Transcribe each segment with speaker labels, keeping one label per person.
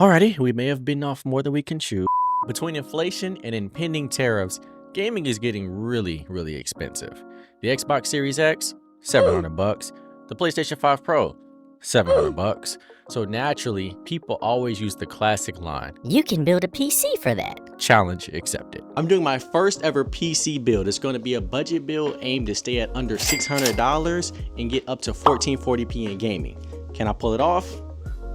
Speaker 1: Alrighty, we may have bitten off more than we can chew. Between inflation and impending tariffs, gaming is getting really expensive. The Xbox Series X, $700. The PlayStation 5 Pro, $700. So naturally, people always use the classic line.
Speaker 2: You can build a PC for that.
Speaker 1: Challenge accepted. I'm doing my first ever PC build. It's going to be a budget build aimed to stay at under $600 and get up to 1440p in gaming. Can I pull it off?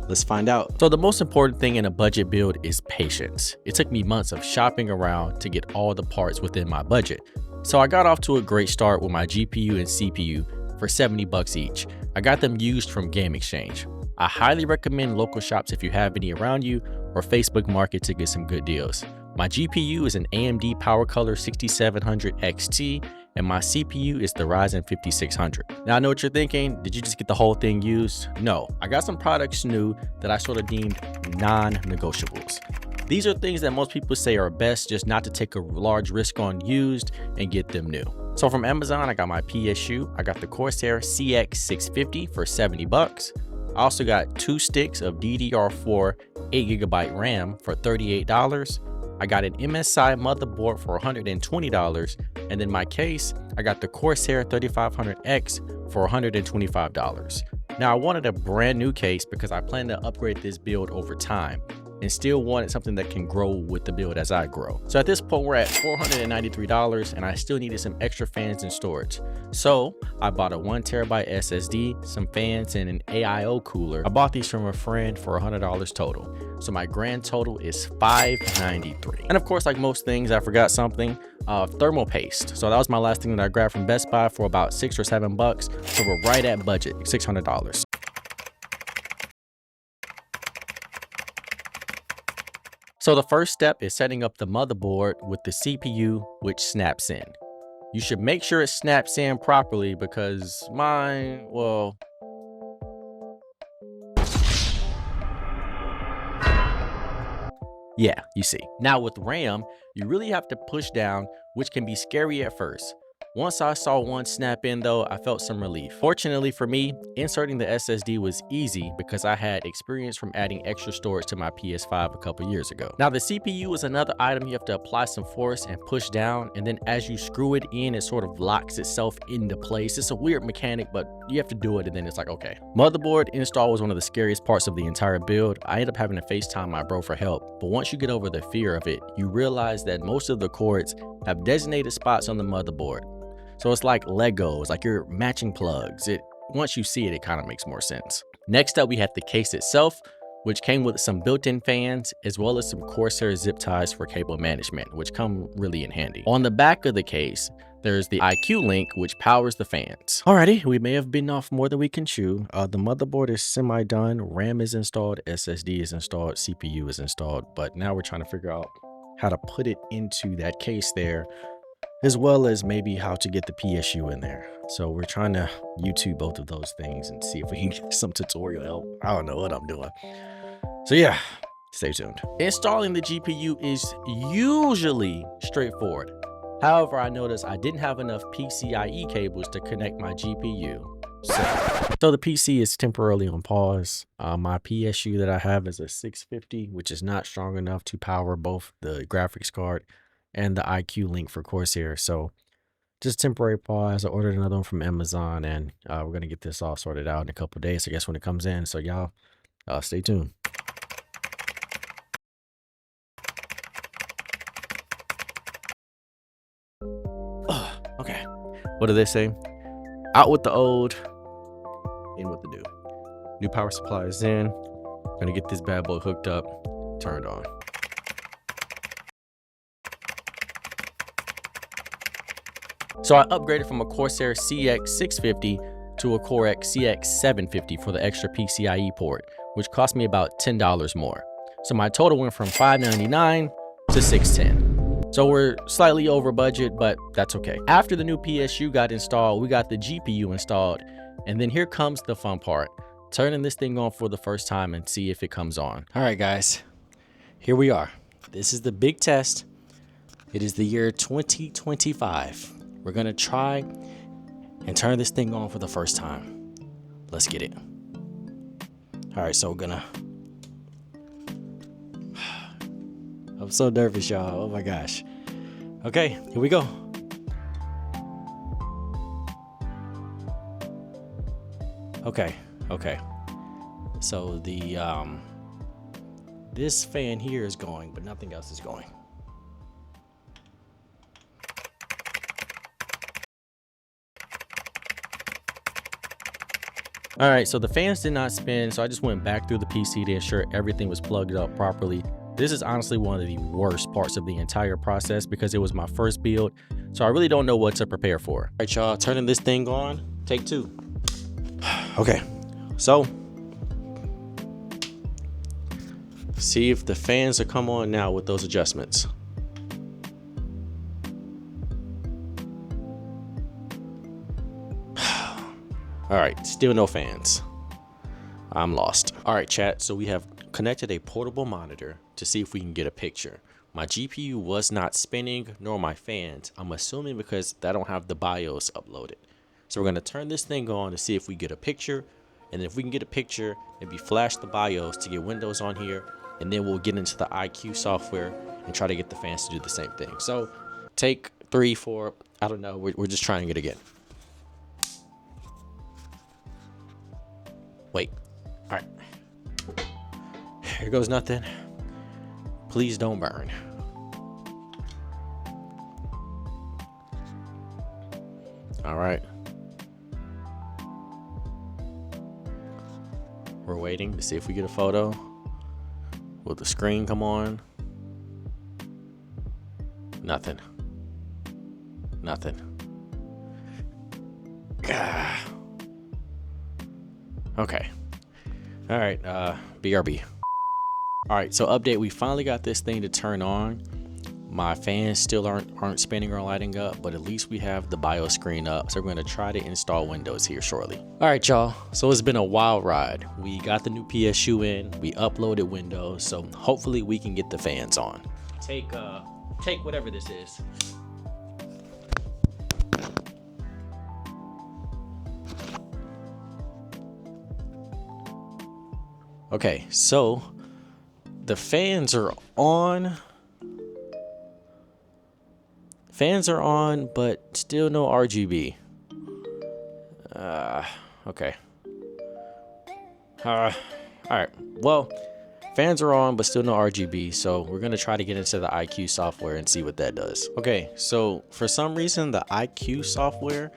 Speaker 1: Let's find out. So the most important thing in a budget build is patience. It took me months of shopping around to get all the parts within my budget. So I got off to a great start with my GPU and CPU for $70 each. I got them used from Game Exchange. I highly recommend local shops if you have any around you, or Facebook Market to get some good deals. My GPU is an AMD PowerColor 6700 XT, and my CPU is the Ryzen 5600. Now I know what you're thinking, did you just get the whole thing used? No, I got some products new that I sort of deemed non-negotiables. These are things that most people say are best just not to take a large risk on used and get them new. So from Amazon, I got my PSU, I got the Corsair CX 650 for $70. I also got 2 sticks of DDR4 8GB RAM for $38. I got an MSI motherboard for $120, and then my case, I got the Corsair 3500X for $125. Now I wanted a brand new case because I plan to upgrade this build over time and still wanted something that can grow with the build as I grow. So at this point, we're at $493 and I still needed some extra fans and storage. So I bought a 1TB SSD, some fans, and an AIO cooler. I bought these from a friend for $100 total. So my grand total is $593. And of course, like most things, I forgot something, thermal paste. So that was my last thing that I grabbed from Best Buy for about $6 or $7. So we're right at budget, $600. So the first step is setting up the motherboard with the CPU, which snaps in. You should make sure it snaps in properly because mine, well, yeah, you see. Now with RAM, you really have to push down, which can be scary at first. Once I saw one snap in though, I felt some relief. Fortunately for me, inserting the SSD was easy because I had experience from adding extra storage to my PS5 a couple years ago. Now the CPU is another item you have to apply some force and push down, and then as you screw it in, it sort of locks itself into place. It's a weird mechanic, but you have to do it and then it's like, okay. Motherboard install was one of the scariest parts of the entire build. I ended up having to FaceTime my bro for help, but once you get over the fear of it, you realize that most of the cords have designated spots on the motherboard. So it's like Legos, like you're matching plugs. Once you see it, it kind of makes more sense. Next up, we have the case itself, which came with some built-in fans, as well as some Corsair zip ties for cable management, which come really in handy. On the back of the case, there's the IQ link, which powers the fans. Alrighty, we may have bitten off more than we can chew. The motherboard is semi-done, RAM is installed, SSD is installed, CPU is installed, but now we're trying to figure out how to put it into that case there, as well as maybe how to get the PSU in there. So we're trying to YouTube both of those things and see if we can get some tutorial help. I don't know what I'm doing. So yeah, stay tuned. Installing the GPU is usually straightforward. However, I noticed I didn't have enough PCIe cables to connect my GPU. So the PC is temporarily on pause. My PSU that I have is a 650, which is not strong enough to power both the graphics card and the IQ link for Corsair. So just temporary pause. I ordered another one from Amazon, and we're going to get this all sorted out in a couple of days, I guess, when it comes in. So y'all stay tuned. Okay. What do they say? Out with the old, in with the new. New power supply is in. Going to get this bad boy hooked up, turned on. So I upgraded from a Corsair CX 650 to a Corsair CX 750 for the extra PCIe port, which cost me about $10 more. So my total went from $599 to $610. So we're slightly over budget, but that's okay. After the new PSU got installed, we got the GPU installed, and then here comes the fun part, turning this thing on for the first time and see if it comes on. All right, guys, here we are. This is the big test. It is the year 2025. We're gonna try and turn this thing on for the first time. Let's get it. All right, so we're gonna I'm so nervous, y'all. Oh my gosh. Okay, here we go. Okay. So the this fan here is going, but nothing else is going. All right, so the fans did not spin, so I just went back through the PC to ensure everything was plugged up properly. This is honestly one of the worst parts of the entire process because it was my first build, so I really don't know what to prepare for. All right, y'all, turning this thing on, take 2. Okay, so see if the fans will come on now with those adjustments. All right, still no fans. I'm lost. All right, chat, so we have connected a portable monitor to see if we can get a picture. My GPU was not spinning, nor my fans. I'm assuming because I don't have the BIOS uploaded. So we're gonna turn this thing on to see if we get a picture. And if we can get a picture, maybe flash the BIOS to get Windows on here. And then we'll get into the IQ software and try to get the fans to do the same thing. So take 3, 4, I don't know, we're just trying it again. Wait, all right. Here goes nothing. Please don't burn. All right. We're waiting to see if we get a photo. Will the screen come on? Nothing. Nothing. Okay. All right, BRB. All right, so update, we finally got this thing to turn on. My fans still aren't spinning or lighting up, but at least we have the BIOS screen up. So we're gonna try to install Windows here shortly. All right, y'all, so it's been a wild ride. We got the new PSU in, we uploaded Windows, so hopefully we can get the fans on. Take whatever this is. Okay, so the fans are on. Fans are on, but still no RGB. Okay. All right. Well, fans are on, but still no RGB. So we're gonna try to get into the IQ software and see what that does. Okay. So for some reason, the IQ software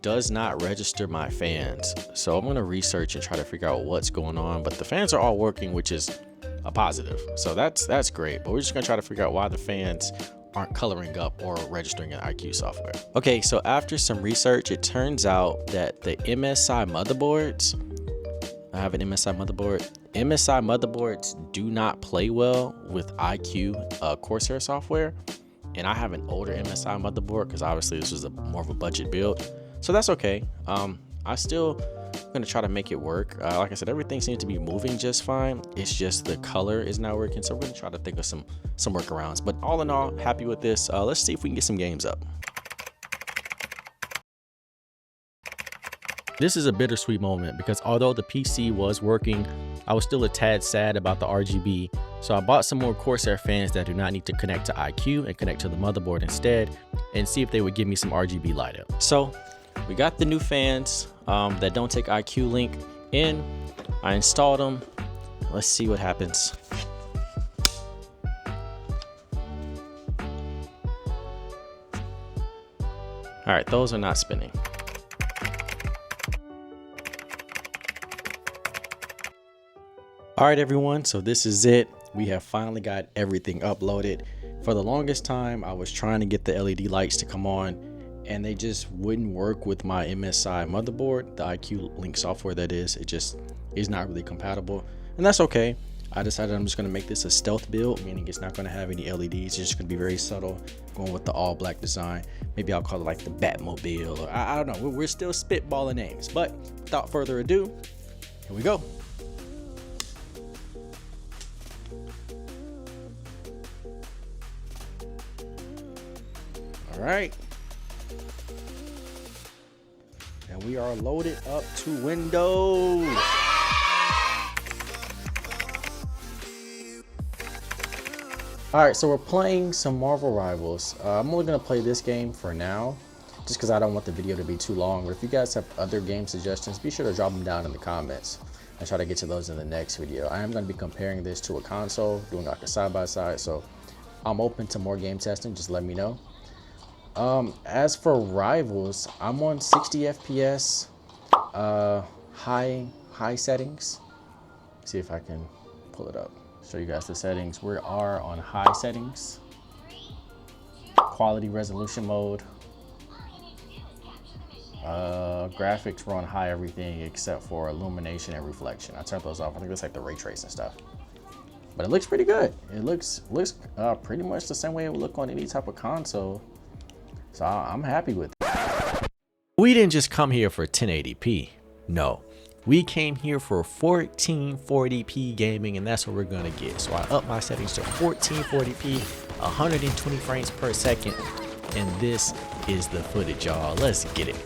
Speaker 1: does not register my fans. So I'm gonna research and try to figure out what's going on. But the fans are all working, which is a positive. So that's great. But we're just gonna try to figure out why the fans aren't coloring up or registering in IQ software. Okay, so after some research, it turns out that the MSI motherboards, I have an MSI motherboard. MSI motherboards do not play well with IQ Corsair software. And I have an older MSI motherboard because obviously this was more of a budget build. So that's okay. I still gonna try to make it work. Like I said, everything seems to be moving just fine. It's just the color is not working. So we're gonna try to think of some workarounds. But all in all, happy with this. Let's see if we can get some games up. This is a bittersweet moment because although the PC was working, I was still a tad sad about the RGB. So I bought some more Corsair fans that do not need to connect to IQ and connect to the motherboard instead, and see if they would give me some RGB light up. So we got the new fans that don't take IQ link in. I installed them. Let's see what happens. All right, those are not spinning. All right, everyone, so this is it. We have finally got everything uploaded. For the longest time, I was trying to get the LED lights to come on, and they just wouldn't work with my MSI motherboard. The IQ Link software, that is, it just is not really compatible, and that's okay. I decided I'm just gonna make this a stealth build, meaning it's not gonna have any LEDs. It's just gonna be very subtle, going with the all black design. Maybe I'll call it like the Batmobile, or I don't know. We're still spitballing names, but without further ado, here we go. All right. And we are loaded up to Windows. All right, so we're playing some Marvel Rivals. I'm only gonna play this game for now, just because I don't want the video to be too long. But if you guys have other game suggestions, be sure to drop them down in the comments. I'll try to get to those in the next video. I am gonna be comparing this to a console, doing like a side-by-side, so I'm open to more game testing, just let me know. As for Rivals, I'm on 60 FPS, high settings. See if I can pull it up. Show you guys the settings. We are on high settings, quality resolution mode, graphics we're on high everything except for illumination and reflection. I turned those off. I think that's like the ray tracing stuff, but it looks pretty good. It looks pretty much the same way it would look on any type of console, so I'm happy with it. We didn't just come here for 1080p. No, we came here for 1440p gaming, and that's what we're gonna get. So I upped my settings to 1440p, 120 frames per second, and this is the footage, y'all. Let's get it.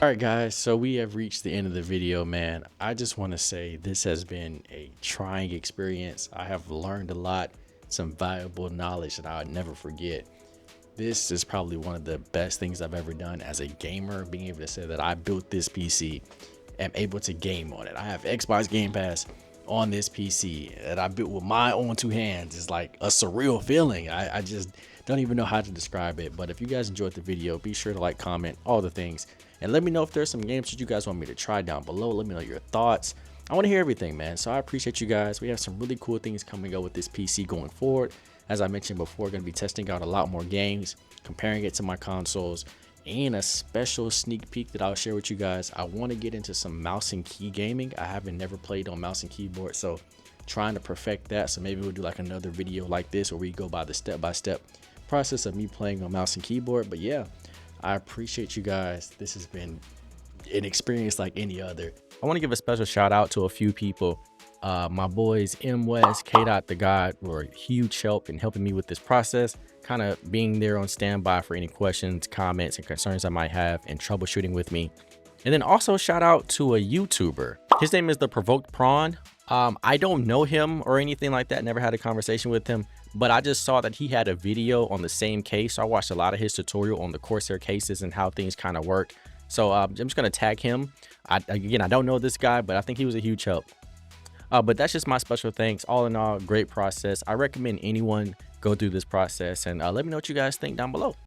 Speaker 1: All right, guys, so we have reached the end of the video, man. I just want to say this has been a trying experience. I have learned a lot, some valuable knowledge that I'll never forget. This is probably one of the best things I've ever done as a gamer, being able to say that I built this PC, am able to game on it. I have Xbox Game Pass on this PC that I built with my own two hands. It's like a surreal feeling. I just don't even know how to describe it. But if you guys enjoyed the video, be sure to like, comment, all the things. And let me know if there's some games that you guys want me to try down below. Let me know your thoughts. I want to hear everything, man. So I appreciate you guys. We have some really cool things coming up with this PC going forward. As I mentioned before, going to be testing out a lot more games, comparing it to my consoles, and a special sneak peek that I'll share with you guys. I want to get into some mouse and key gaming. I haven't never played on mouse and keyboard, so trying to perfect that. So maybe we'll do like another video like this where we go by the step-by-step process of me playing on mouse and keyboard. But yeah, I appreciate you guys. This has been an experience like any other. I want to give a special shout out to a few people. My boys M West, K Dot the God were a huge help in helping me with this process, kind of being there on standby for any questions, comments, and concerns I might have, and troubleshooting with me. And then also shout out to a YouTuber. His name is The Provoked Prawn. I don't know him or anything like that, never had a conversation with him, but I just saw that he had a video on the same case. So I watched a lot of his tutorial on the Corsair cases and how things kind of work. So I'm just going to tag him. Again, I don't know this guy, but I think he was a huge help. But that's just my special thanks. All in all, great process. I recommend anyone go through this process, and let me know what you guys think down below.